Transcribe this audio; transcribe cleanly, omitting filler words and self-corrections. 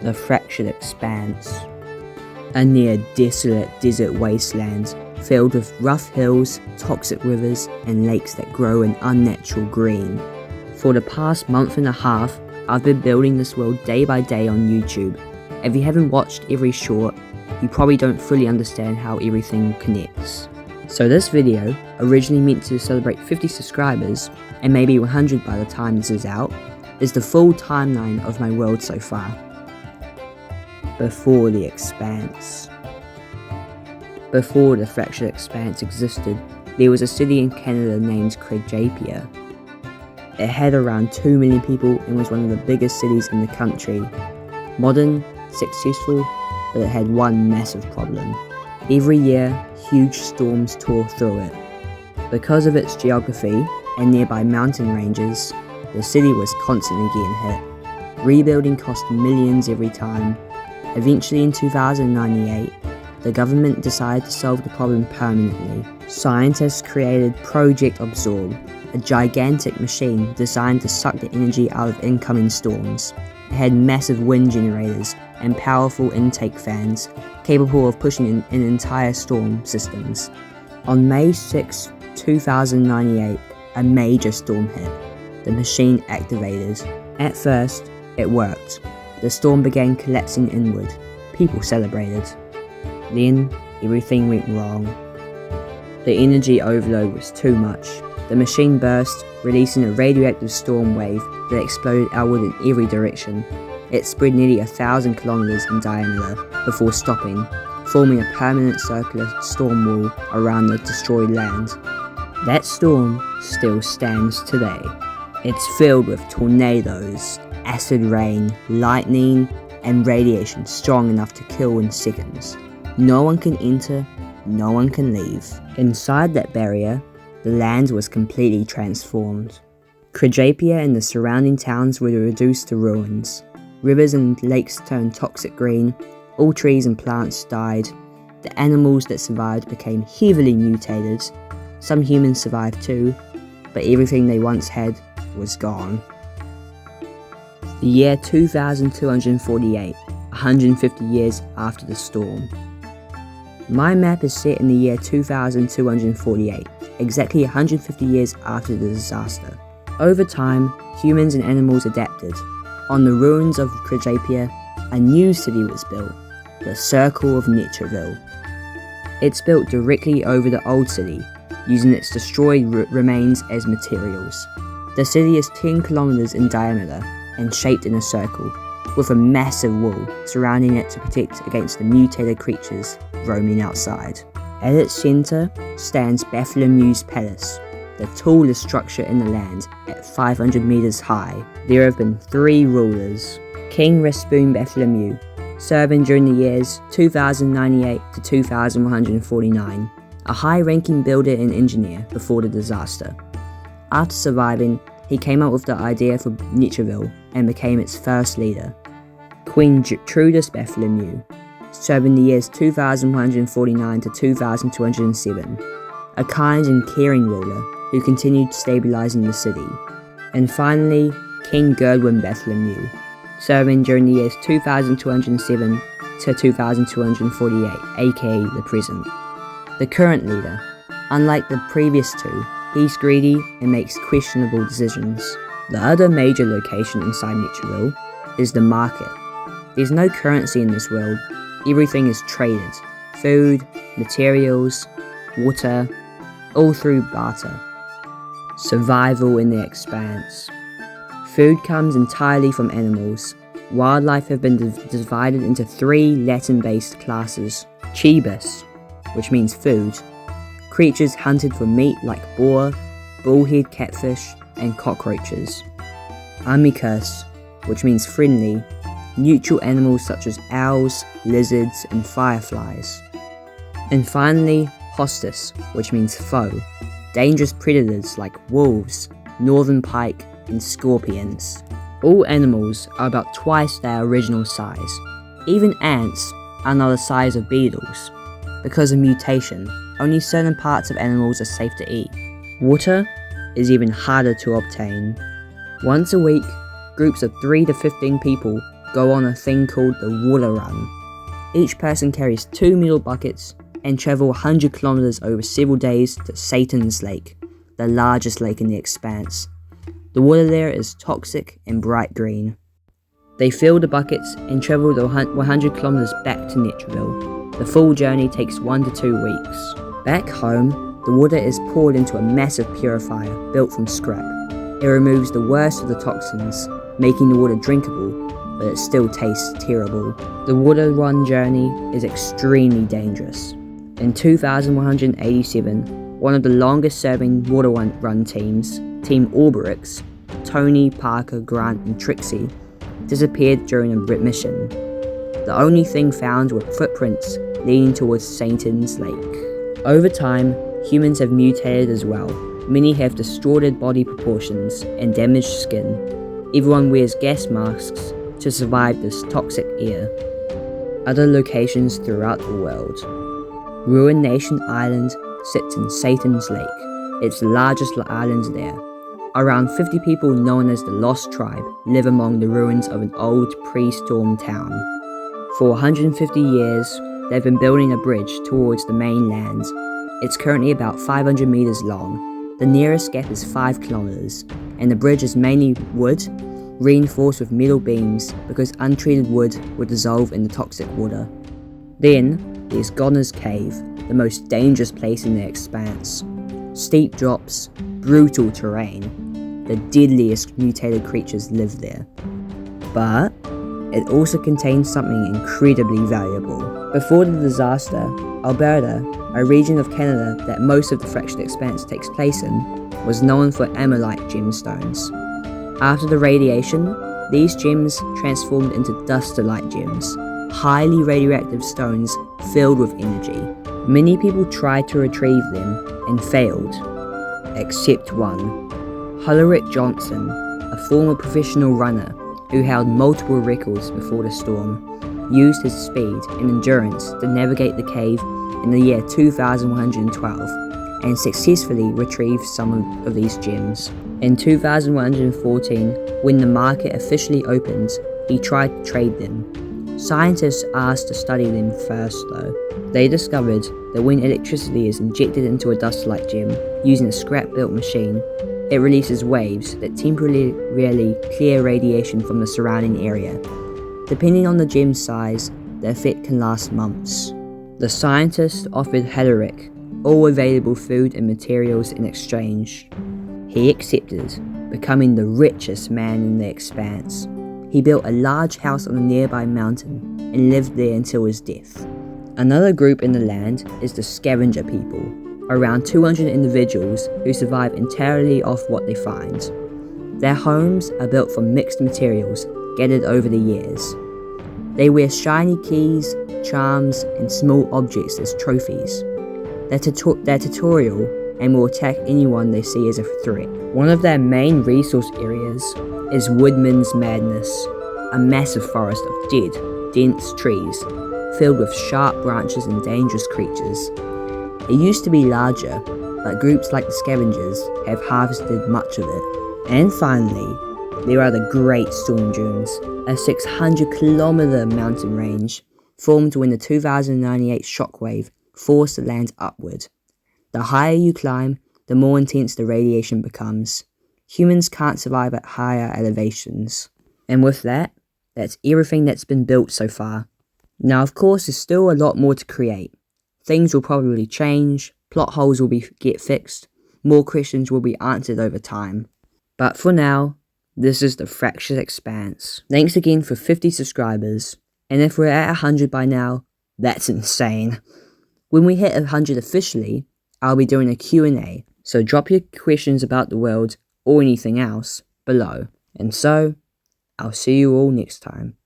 The fractured expanse. A near desolate desert wasteland filled with rough hills, toxic rivers, and lakes that grow in unnatural green. For the past month and a half, I've been building this world day by day on YouTube. If you haven't watched every short, you probably don't fully understand how everything connects. So this video, originally meant to celebrate 50 subscribers, and maybe 100 by the time this is out, is the full timeline of my world so far. Before the expanse. Before the fractured expanse existed, there was a city in Canada named Crejapia. It had around 2 million people and was one of the biggest cities in the country. Modern, successful, but it had one massive problem. Every year, huge storms tore through it. Because of its geography and nearby mountain ranges, the city was constantly getting hit. Rebuilding cost millions every time. Eventually in 2098, the government decided to solve the problem permanently. Scientists created Project Absorb, a gigantic machine designed to suck the energy out of incoming storms. It had massive wind generators and powerful intake fans, capable of pushing in entire storm systems. On May 6, 2098, a major storm hit. The machine activated. At first, it worked. The storm began collapsing inward. People celebrated. Then, everything went wrong. The energy overload was too much. The machine burst, releasing a radioactive storm wave that exploded outward in every direction. It spread nearly 1,000 kilometers in diameter before stopping, forming a permanent circular storm wall around the destroyed land. That storm still stands today. It's filled with tornadoes, acid rain, lightning, and radiation strong enough to kill in seconds. No one can enter, no one can leave. Inside that barrier, the land was completely transformed. Crejapia and the surrounding towns were reduced to ruins. Rivers and lakes turned toxic green, all trees and plants died. The animals that survived became heavily mutated. Some humans survived too, but everything they once had was gone. The year 2248, 150 years after the storm. My map is set in the year 2248, exactly 150 years after the disaster. Over time, humans and animals adapted. On the ruins of Crejapia, a new city was built, the Circle of Natureville. It's built directly over the old city, using its destroyed remains as materials. The city is 10 kilometers in diameter and shaped in a circle, with a massive wall surrounding it to protect against the mutated creatures roaming outside. At its center stands Bartholomew's Palace, the tallest structure in the land at 500 meters high. There have been 3 rulers. King Raspoon Bartholomew, serving during the years 2098 to 2149, a high-ranking builder and engineer before the disaster. After surviving, he came up with the idea for Natureville and became its first leader. Queen Trudis Bartholomew, serving the years 2149 to 2207, a kind and caring ruler who continued stabilizing the city. And finally, King Gerdwin Bartholomew, serving during the years 2207 to 2248, aka the present. The current leader, unlike the previous two, he's greedy and makes questionable decisions. The other major location inside Natureville is the market. There's no currency in this world. Everything is traded. Food, materials, water, all through barter. Survival in the expanse. Food comes entirely from animals. Wildlife have been divided into 3 Latin-based classes. Chibus, which means food. Creatures hunted for meat like boar, bullhead catfish, and cockroaches. Amicus, which means friendly. Neutral animals such as owls, lizards, and fireflies. And finally, Hostis, which means foe. Dangerous predators like wolves, northern pike, and scorpions. All animals are about twice their original size. Even ants are not the size of beetles. Because of mutation, only certain parts of animals are safe to eat. Water is even harder to obtain. Once a week, groups of 3 to 15 people go on a thing called the water run. Each person carries 2 metal buckets and travel 100 kilometers over several days to Satan's Lake, the largest lake in the expanse. The water there is toxic and bright green. They fill the buckets and travel the 100 kilometers back to Netreville. The full journey takes 1 to 2 weeks. Back home, the water is poured into a massive purifier built from scrap. It removes the worst of the toxins, making the water drinkable, but it still tastes terrible. The water run journey is extremely dangerous. In 2187, one of the longest serving water run teams, Team Auberix, Tony, Parker, Grant and Trixie, disappeared during a mission. The only thing found were footprints leading towards Satan's Lake. Over time, humans have mutated as well. Many have distorted body proportions and damaged skin. Everyone wears gas masks to survive this toxic air. Other locations throughout the world. Ruined Nation Island sits in Satan's Lake. It's the largest island there. Around 50 people known as the Lost Tribe live among the ruins of an old pre-storm town. For 150 years, they've been building a bridge towards the mainland. It's currently about 500 meters long. The nearest gap is 5 kilometers, and the bridge is mainly wood, reinforced with metal beams because untreated wood would dissolve in the toxic water. Then, there's Goner's Cave, the most dangerous place in the expanse. Steep drops, brutal terrain. The deadliest mutated creatures live there. But it also contains something incredibly valuable. Before the disaster, Alberta, a region of Canada that most of the fractured expanse takes place in, was known for ammonite gemstones. After the radiation, these gems transformed into dusterite gems, highly radioactive stones filled with energy. Many people tried to retrieve them and failed, except one. Hullerich Johnson, a former professional runner who held multiple records before the storm, used his speed and endurance to navigate the cave in the year 2112 and successfully retrieved some of these gems. In 2114, when the market officially opened, he tried to trade them. Scientists asked to study them first though. They discovered that when electricity is injected into a dusterite gem using a scrap-built machine, it releases waves that temporarily clear radiation from the surrounding area. Depending on the gem's size, the effect can last months. The scientist offered Hederick all available food and materials in exchange. He accepted, becoming the richest man in the expanse. He built a large house on a nearby mountain and lived there until his death. Another group in the land is the Scavenger people, around 200 individuals who survive entirely off what they find. Their homes are built from mixed materials gathered over the years. They wear shiny keys, charms, and small objects as trophies. They're tutorial and will attack anyone they see as a threat. One of their main resource areas is Woodman's Madness, a massive forest of dead, dense trees filled with sharp branches and dangerous creatures. It used to be larger, but groups like the Scavengers have harvested much of it. And finally, there are the Great Storm Dunes, a 600-kilometer mountain range formed when the 2098 shockwave forced the land upward. The higher you climb, the more intense the radiation becomes. Humans can't survive at higher elevations. And with that, that's everything that's been built so far. Now of course there's still a lot more to create. Things will probably change, plot holes will get fixed, more questions will be answered over time. But for now, this is the Fractured Expanse. Thanks again for 50 subscribers, and if we're at 100 by now, that's insane. When we hit 100 officially, I'll be doing a Q&A, so drop your questions about the world or anything else below. And so, I'll see you all next time.